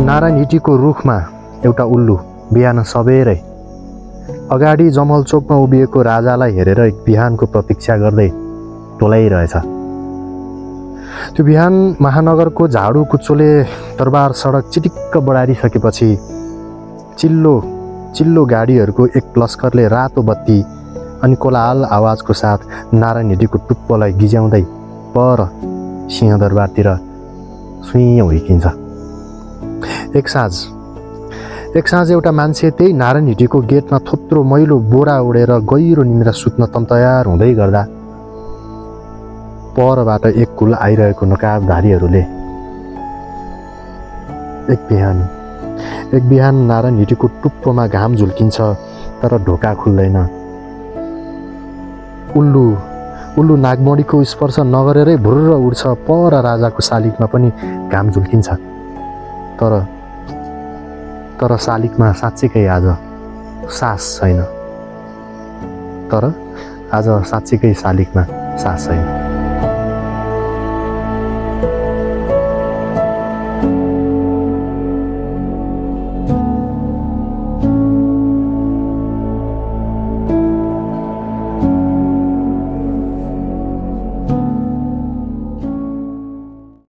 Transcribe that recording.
नारायण हिटीको रुखमा एउटा उल्लु बिहान सबेरै अगाडि जमल चोकमा उभिएको राजालाई हेरेर बिहानको प्रतीक्षा गर्दै टोलाइरहेछ। त्यो बिहान महानगरको झाडु कुचोले दरबार सडक चिटिक्क बढारिसकेपछि चिल्लो गाडीहरूको एक लस्करले रातो बत्ती अनि कोलाहल आवाजको साथ नारायण हिटीको टुप्पोलाई गिज्याउँदै पर सिंहदरबारतिर सुइँ हुर्किन्छ। एक साँझ एउटा मान्छे त्यही नारायण हिटीको गेटमा थोत्रो मैलो बोरा उडेर गहिरो निन्द्रा सुत्न तन्तयार हुँदै गर्दा परबाट एक कुल आइरहेको नकाबधारीहरूले एक बिहान नारायण हिटीको टुप्पोमा घाम झुल्किन्छ तर ढोका खुल्दैन। उल्लु नागमणिको स्पर्श नगरेरै भुर्र उड्छ। पर राजाको शालिगमा पनि घाम झुल्किन्छ तर शालिगमा साँच्चीकै आज सास छैन। शालिगमा सास छैन।